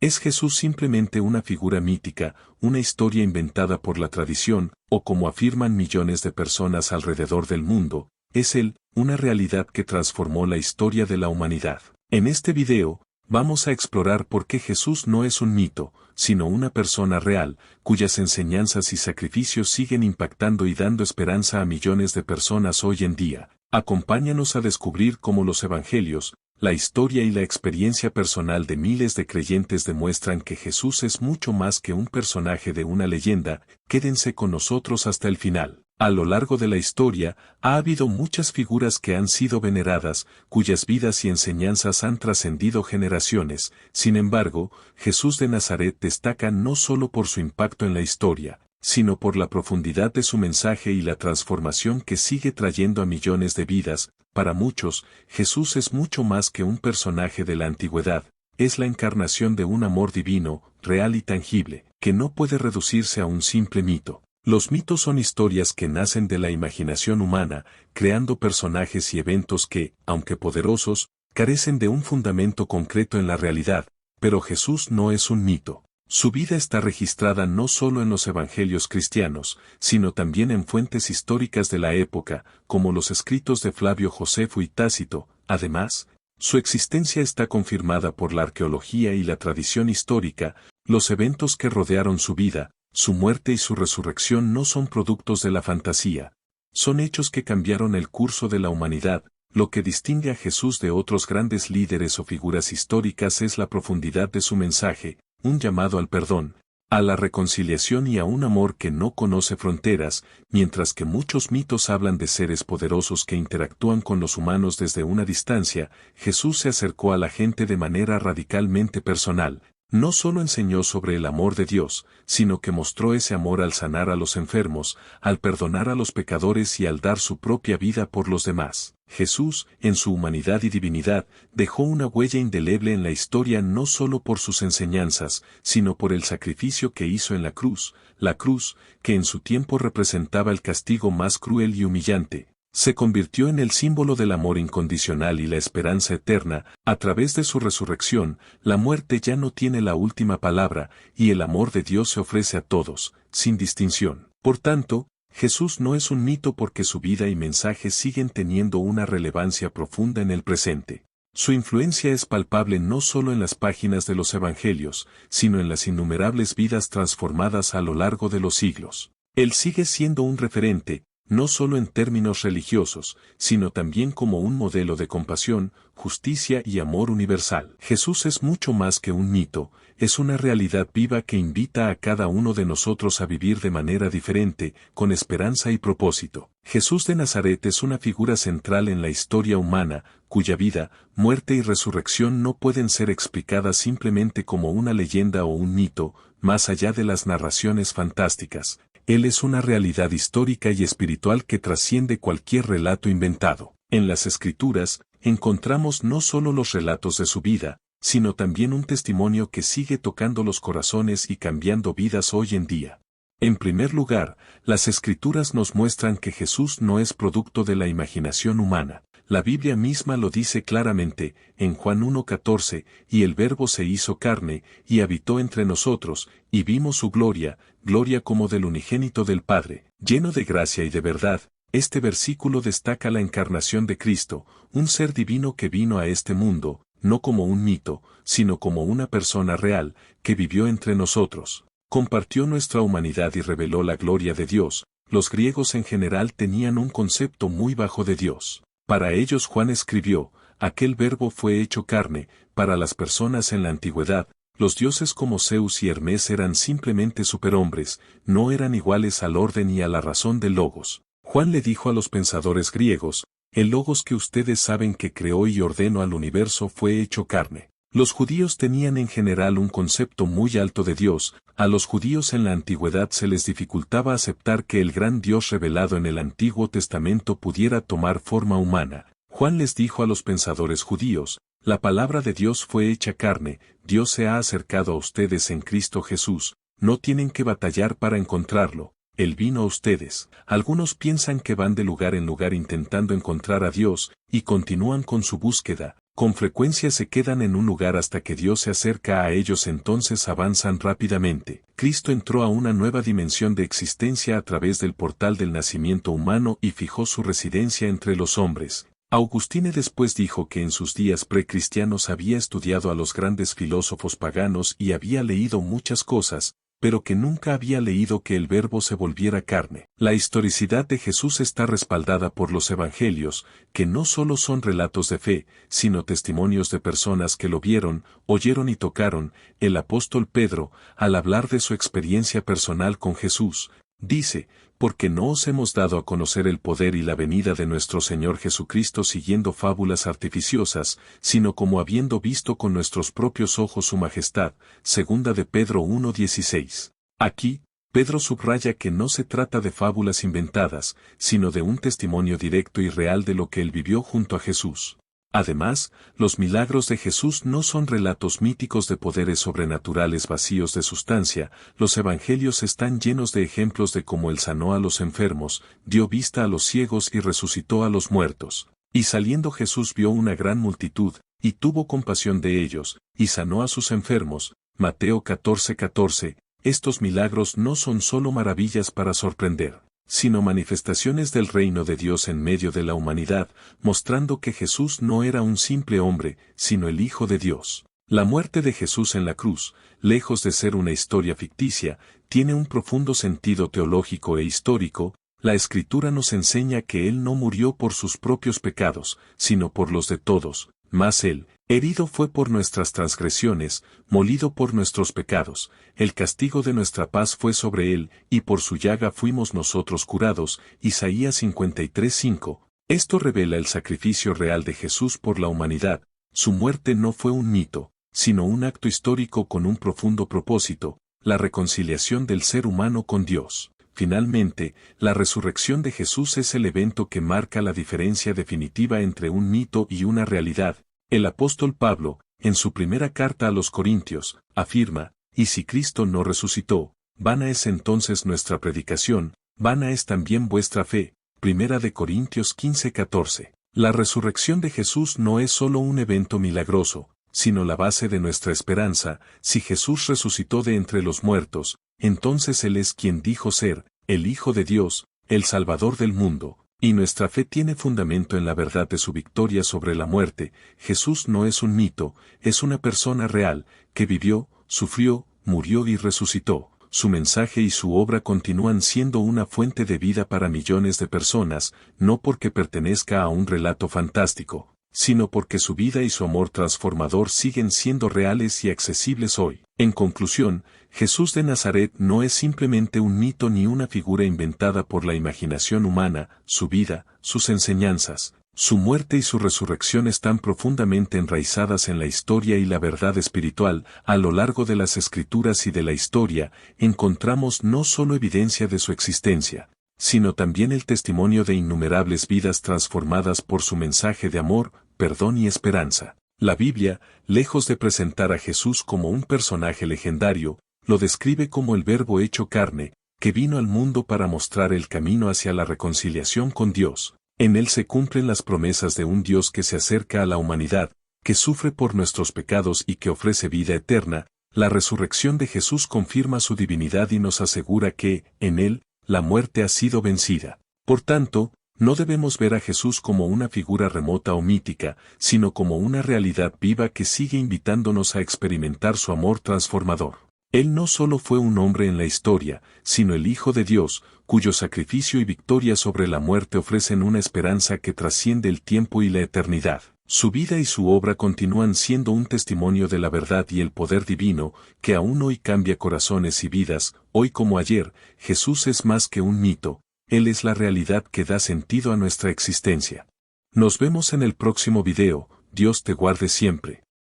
¿Es Jesús simplemente una figura mítica, una historia inventada por la tradición, o como afirman millones de personas alrededor del mundo, es Él, una realidad que transformó la historia de la humanidad? En este video, vamos a explorar por qué Jesús no es un mito, sino una persona real, cuyas enseñanzas y sacrificios siguen impactando y dando esperanza a millones de personas hoy en día. Acompáñanos a descubrir cómo los evangelios, la historia y la experiencia personal de miles de creyentes demuestran que Jesús es mucho más que un personaje de una leyenda. Quédense con nosotros hasta el final. A lo largo de la historia, ha habido muchas figuras que han sido veneradas, cuyas vidas y enseñanzas han trascendido generaciones. Sin embargo, Jesús de Nazaret destaca no solo por su impacto en la historia, sino por la profundidad de su mensaje y la transformación que sigue trayendo a millones de vidas. Para muchos, Jesús es mucho más que un personaje de la antigüedad, es la encarnación de un amor divino, real y tangible, que no puede reducirse a un simple mito. Los mitos son historias que nacen de la imaginación humana, creando personajes y eventos que, aunque poderosos, carecen de un fundamento concreto en la realidad, pero Jesús no es un mito. Su vida está registrada no solo en los evangelios cristianos, sino también en fuentes históricas de la época, como los escritos de Flavio Josefo y Tácito. Además, su existencia está confirmada por la arqueología y la tradición histórica. Los eventos que rodearon su vida, su muerte y su resurrección no son productos de la fantasía. Son hechos que cambiaron el curso de la humanidad. Lo que distingue a Jesús de otros grandes líderes o figuras históricas es la profundidad de su mensaje, un llamado al perdón, a la reconciliación y a un amor que no conoce fronteras. Mientras que muchos mitos hablan de seres poderosos que interactúan con los humanos desde una distancia, Jesús se acercó a la gente de manera radicalmente personal. No solo enseñó sobre el amor de Dios, sino que mostró ese amor al sanar a los enfermos, al perdonar a los pecadores y al dar su propia vida por los demás. Jesús, en su humanidad y divinidad, dejó una huella indeleble en la historia no solo por sus enseñanzas, sino por el sacrificio que hizo en la cruz, que en su tiempo representaba el castigo más cruel y humillante. Se convirtió en el símbolo del amor incondicional y la esperanza eterna. A través de su resurrección, la muerte ya no tiene la última palabra, y el amor de Dios se ofrece a todos, sin distinción. Por tanto, Jesús no es un mito porque su vida y mensaje siguen teniendo una relevancia profunda en el presente. Su influencia es palpable no solo en las páginas de los evangelios, sino en las innumerables vidas transformadas a lo largo de los siglos. Él sigue siendo un referente, no solo en términos religiosos, sino también como un modelo de compasión, justicia y amor universal. Jesús es mucho más que un mito, es una realidad viva que invita a cada uno de nosotros a vivir de manera diferente, con esperanza y propósito. Jesús de Nazaret es una figura central en la historia humana, cuya vida, muerte y resurrección no pueden ser explicadas simplemente como una leyenda o un mito, más allá de las narraciones fantásticas. Él es una realidad histórica y espiritual que trasciende cualquier relato inventado. En las Escrituras, encontramos no solo los relatos de su vida, sino también un testimonio que sigue tocando los corazones y cambiando vidas hoy en día. En primer lugar, las Escrituras nos muestran que Jesús no es producto de la imaginación humana. La Biblia misma lo dice claramente, en Juan 1:14, y el Verbo se hizo carne, y habitó entre nosotros, y vimos su gloria, gloria como del unigénito del Padre, lleno de gracia y de verdad. Este versículo destaca la encarnación de Cristo, un ser divino que vino a este mundo, no como un mito, sino como una persona real, que vivió entre nosotros. Compartió nuestra humanidad y reveló la gloria de Dios. Los griegos en general tenían un concepto muy bajo de Dios. Para ellos Juan escribió, aquel Verbo fue hecho carne. Para las personas en la antigüedad, los dioses como Zeus y Hermes eran simplemente superhombres, no eran iguales al orden y a la razón del Logos. Juan le dijo a los pensadores griegos, el Logos que ustedes saben que creó y ordenó al universo fue hecho carne. Los judíos tenían en general un concepto muy alto de Dios. A los judíos en la antigüedad se les dificultaba aceptar que el gran Dios revelado en el Antiguo Testamento pudiera tomar forma humana. Juan les dijo a los pensadores judíos, la palabra de Dios fue hecha carne, Dios se ha acercado a ustedes en Cristo Jesús, no tienen que batallar para encontrarlo, Él vino a ustedes. Algunos piensan que van de lugar en lugar intentando encontrar a Dios, y continúan con su búsqueda, Con frecuencia se quedan en un lugar hasta que Dios se acerca a ellos, entonces avanzan rápidamente. Cristo entró a una nueva dimensión de existencia a través del portal del nacimiento humano y fijó su residencia entre los hombres. Augustine después dijo que en sus días precristianos había estudiado a los grandes filósofos paganos y había leído muchas cosas, pero que nunca había leído que el Verbo se volviera carne. La historicidad de Jesús está respaldada por los evangelios, que no solo son relatos de fe, sino testimonios de personas que lo vieron, oyeron y tocaron. El apóstol Pedro, al hablar de su experiencia personal con Jesús, dice: porque no os hemos dado a conocer el poder y la venida de nuestro Señor Jesucristo siguiendo fábulas artificiosas, sino como habiendo visto con nuestros propios ojos su majestad. Segunda de Pedro 1:16. Aquí, Pedro subraya que no se trata de fábulas inventadas, sino de un testimonio directo y real de lo que él vivió junto a Jesús. Además, los milagros de Jesús no son relatos míticos de poderes sobrenaturales vacíos de sustancia. Los evangelios están llenos de ejemplos de cómo él sanó a los enfermos, dio vista a los ciegos y resucitó a los muertos. Y saliendo Jesús vio una gran multitud, y tuvo compasión de ellos, y sanó a sus enfermos. Mateo 14:14. Estos milagros no son solo maravillas para sorprender, sino manifestaciones del reino de Dios en medio de la humanidad, mostrando que Jesús no era un simple hombre, sino el Hijo de Dios. La muerte de Jesús en la cruz, lejos de ser una historia ficticia, tiene un profundo sentido teológico e histórico. La Escritura nos enseña que Él no murió por sus propios pecados, sino por los de todos, mas Él, herido fue por nuestras transgresiones, molido por nuestros pecados, el castigo de nuestra paz fue sobre Él, y por su llaga fuimos nosotros curados. Isaías 53:5. Esto revela el sacrificio real de Jesús por la humanidad. Su muerte no fue un mito, sino un acto histórico con un profundo propósito: la reconciliación del ser humano con Dios. Finalmente, la resurrección de Jesús es el evento que marca la diferencia definitiva entre un mito y una realidad. El apóstol Pablo, en su primera carta a los Corintios, afirma: y si Cristo no resucitó, vana es entonces nuestra predicación, vana es también vuestra fe. Primera de Corintios 15:14. La resurrección de Jesús no es solo un evento milagroso, sino la base de nuestra esperanza. Si Jesús resucitó de entre los muertos, entonces Él es quien dijo ser, el Hijo de Dios, el Salvador del mundo, y nuestra fe tiene fundamento en la verdad de su victoria sobre la muerte. Jesús no es un mito, es una persona real, que vivió, sufrió, murió y resucitó. Su mensaje y su obra continúan siendo una fuente de vida para millones de personas, no porque pertenezca a un relato fantástico, sino porque su vida y su amor transformador siguen siendo reales y accesibles hoy. En conclusión, Jesús de Nazaret no es simplemente un mito ni una figura inventada por la imaginación humana. Su vida, sus enseñanzas, su muerte y su resurrección están profundamente enraizadas en la historia y la verdad espiritual. A lo largo de las Escrituras y de la historia, encontramos no solo evidencia de su existencia, sino también el testimonio de innumerables vidas transformadas por su mensaje de amor, perdón y esperanza. La Biblia, lejos de presentar a Jesús como un personaje legendario, lo describe como el Verbo hecho carne, que vino al mundo para mostrar el camino hacia la reconciliación con Dios. En él se cumplen las promesas de un Dios que se acerca a la humanidad, que sufre por nuestros pecados y que ofrece vida eterna. La resurrección de Jesús confirma su divinidad y nos asegura que, en él, la muerte ha sido vencida. Por tanto, no debemos ver a Jesús como una figura remota o mítica, sino como una realidad viva que sigue invitándonos a experimentar su amor transformador. Él no solo fue un hombre en la historia, sino el Hijo de Dios, cuyo sacrificio y victoria sobre la muerte ofrecen una esperanza que trasciende el tiempo y la eternidad. Su vida y su obra continúan siendo un testimonio de la verdad y el poder divino, que aún hoy cambia corazones y vidas. Hoy como ayer, Jesús es más que un mito, Él es la realidad que da sentido a nuestra existencia. Nos vemos en el próximo video. Dios te guarde siempre.